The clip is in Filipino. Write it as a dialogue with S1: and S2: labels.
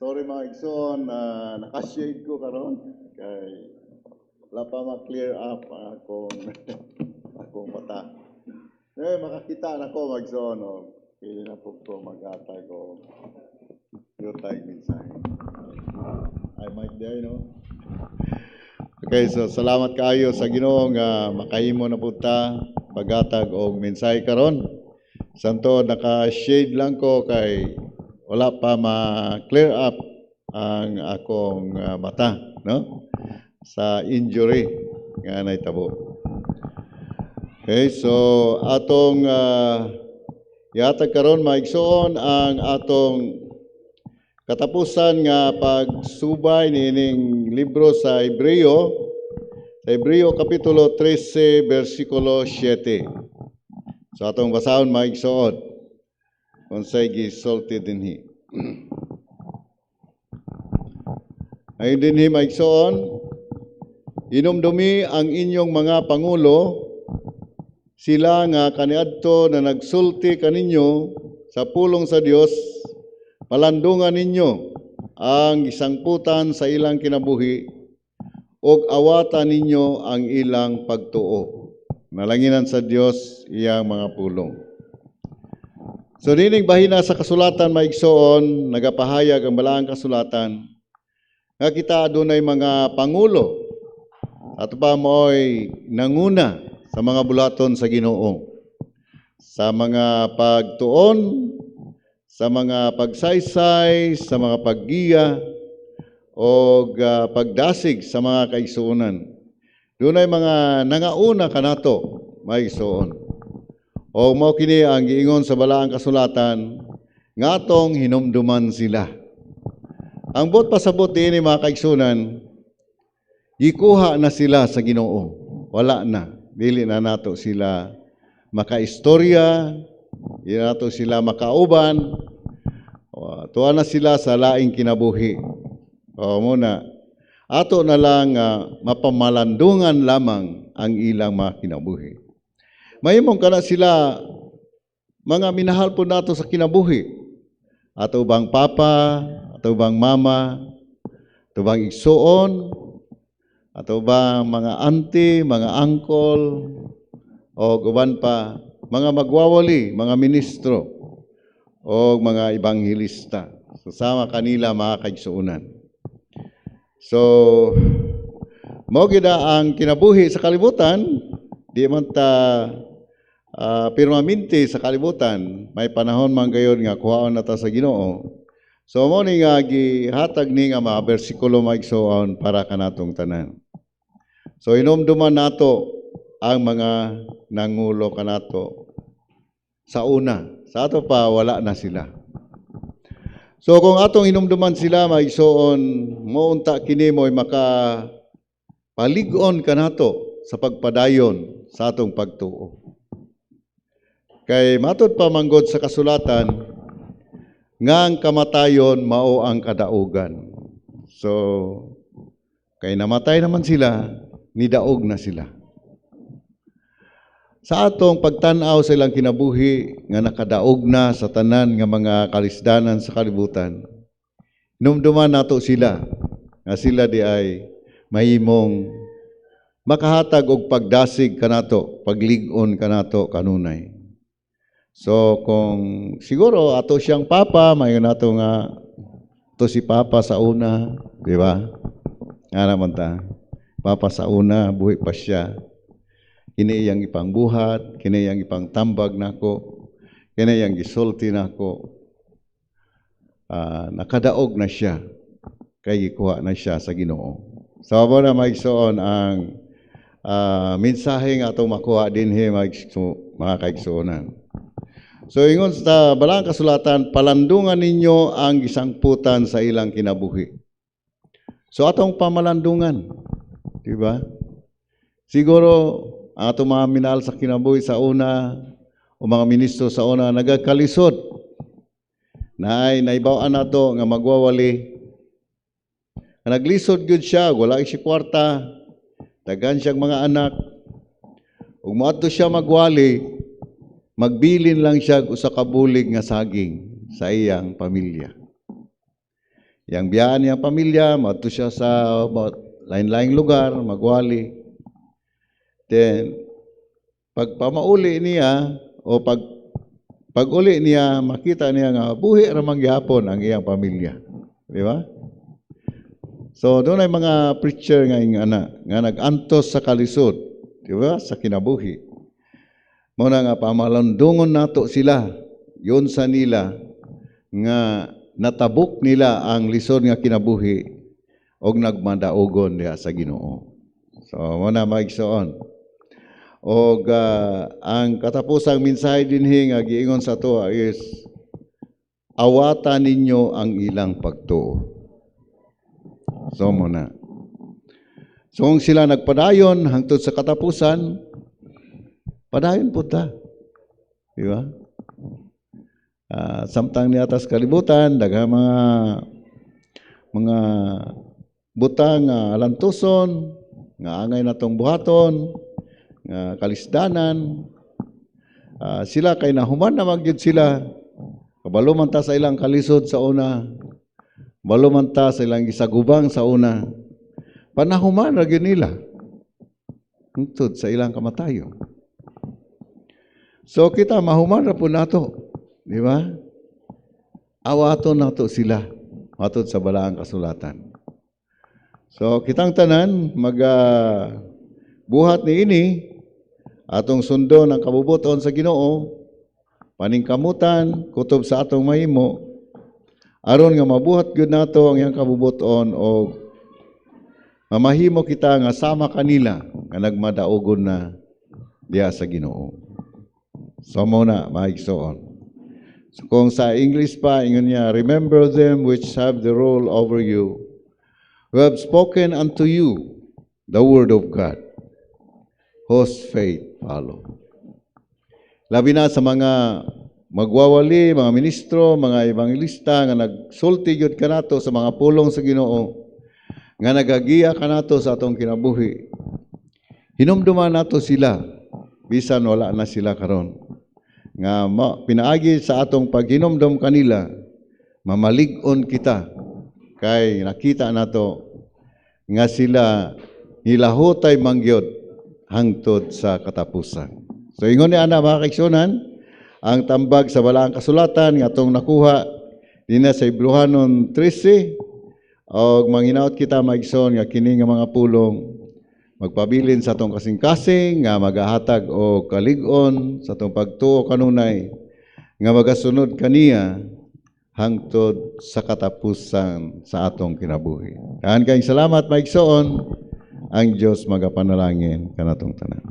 S1: Sorry mga igsoon, naka-shade ko karon kay wala pa ma-clear up ang akong mata. Makakita na ko magsoon, pili na po ko mag-atay ko. Yutay minsan. Ay, Mike Day, no? Okay, so salamat kaayo sa Ginoo nga makahimo na punta pagatag og mensahe karon. Santo naka-shade lang ko kay wala pa ma-clear up ang akong mata, no? Sa injury nga naitabo. Okay, so atong yatag karon maigsoon ang atong katapusan nga pagsubay nining libro sa Hebreo kapitulo 13 bersikulo 7. So atong basahon maigsoon unsay gisulti dinhi. Ay dinhi maigsoon, inumdumi ang inyong mga pangulo, sila nga kaniadto na nagsulti kaninyo sa pulong sa Dios, palandungan ninyo ang gisangputan sa ilang kinabuhi ug awatan ninyo ang ilang pagtuo. Nalanginan sa Dios iyang mga pulong. So dining bahina sa kasulatan maigsoon, nagapahayag ang balaang kasulatan nga kita adunay mga pangulo at pa mo'y nanguna sa mga bulaton sa Ginoo, sa mga pagtuon, sa mga pagsaysay, sa mga paggiya o pagdasig sa mga kaigsuonan. Dunay mga nangauna kanato maigsoon. O mao kini ang giingon sa balaang kasulatan nga atong hinumduman sila. Ang bot pasabot dinhi mga kaigsunan, gikuha na sila sa Ginoo. Wala na, dili na nato sila makaistorya, dili nato sila makauban. Tuwa na sila sa laing kinabuhi. O muna, ato na lang mapamalandungan lamang ang ilang mga kinabuhi. Mahimong kana sila mga minahal po nato sa kinabuhi. Ato bang papa, ato bang mama, ato bang igsuon, ato bang mga auntie, mga uncle, o uban pa, mga magwawali, mga ministro, o mga ebanghelista. Susama kanila mga kaigsuonan. So, mao gid ang kinabuhi sa kalibutan, di man ta pirmaminti sa kalibutan, may panahon man gayon nga kuhaon na ta sa Ginoo. So mo ni nga gihatag ni nga mga bersikulo maigsoon para kanatong tanan. So inumduman nato ang mga nangulo kanato sa una. Sa ato pa wala na sila. So kung atong inumduman sila maigsoon, mo unta kini mo'y maka palig-on kanato sa pagpadayon sa atong pagtuo. Kay matod pa manggod sa kasulatan nga ang kamatayon mao ang kadaugan. So kay namatay naman sila, nidaog na sila. Sa atong pagtan-aw sa ilang kinabuhi nga nakadaog na sa tanan nga mga kalisdanan sa kalibutan, numduman nato sila nga sila di ay mahimong makahatag og pagdasig kanato, paglig-on kanato kanunay. So kung siguro ato siyang papa, mayon nato nga to si papa sa una, di ba? Nga naman ta. Papa sa una, buhi pa siya. Kini iyang ipangbuhat, kini iyang ipangtambag nako, kini iyang gisulti nako. Nakadaog na siya kay gikuha na siya sa Ginoo. So amo na maigsoon ang mensahe nga atong makuha dinhi mga kaigsuonan. So ingon sa balaang kasulatan, palandungan ninyo ang gisangputan sa ilang kinabuhi. So atong pamalandungan, di ba? Siguro ang atong mga minahal sa kinabuhi sa una o mga ministro sa una nagakalisod na ay naibawaan nato nga magwawali. Naglisod gyud siya, wala siya kwarta, daghan siyang mga anak. Ug moadto siya magwali, magbilin lang siya usa ka bulig nga saging sa iyang pamilya. yang biyaan niyang pamilya, maadto siya sa lain-laing lugar, magwali. Then, pag pamauli niya, o pag-uli niya, makita niya nga, buhi ramang gyapon ang iyang pamilya. Di ba? So, doon ay mga preacher nga nag-antos sa kalisod, di ba? Sa kinabuhi. Muna nga, pamalandungon nato sila, yun sa nila, nga natabok nila ang lisod nga kinabuhi, og nagmadaogon diha sa Ginoo. So, muna maigsoon. Og ang katapusang mensahe dinhi nga giingon sa to is awatan ninyo ang ilang pagtuo. So muna. So kung sila nagpadayon hangtod sa katapusan, padayon po ta. Di ba? Samtang ni atas kalibutan, daghang mga butang alantuson, nga angay natong buhaton, nga kalisdanan, sila kay nahuman na magyud sila, kabalo man ta sa ilang kalisod sa una, balo man ta sa ilang gisagubang sa una, panahuman ra gyud nila hangtod sa ilang kamatayon. So kita mahuman ra po nato, di ba? Awaton nato sila matod sa balaang kasulatan. So kitang tanan buhat ni ini atong sundo ng kabubuton sa Ginoo, paningkamutan kutob sa atong mahimo, aron nga mabuhat gyud nato ang iyang kabubuton o mamahimo kita nga sama kanila nga nagmadaogon na diha sa Ginoo. So muna maigsoon. So kung sa English pa ingon niya, remember them which have the rule over you, who have spoken unto you the word of God, whose faith follow. Labi na sa mga magwawali, mga ministro, mga evangelista nga nagsulti gyud kanato sa mga pulong sa Ginoo, nga nagagiya kanato sa atong kinabuhi. Hinumduman nato sila bisan wala na sila karon. Nga pinaagi sa atong paghinumdum kanila, mamalig-on kita kay nakita nato nga sila nilahutay mangyod hangtod sa katapusan. So ingon ni ana mga kaigsunan, ang tambag sa balaang kasulatan nga atong nakuha dinha sa Hebrehanon 13, og manghinaot kita maigsoon nga kini nga mga pulong magpabilin sa atong kasing-kasing nga magahatag og kalig-on sa atong pagtuo kanunay nga magasunod kaniya hangtod sa katapusan sa atong kinabuhi. Daan kayong salamat maigsoon, ang Dios magapanalangin kanatong tanan.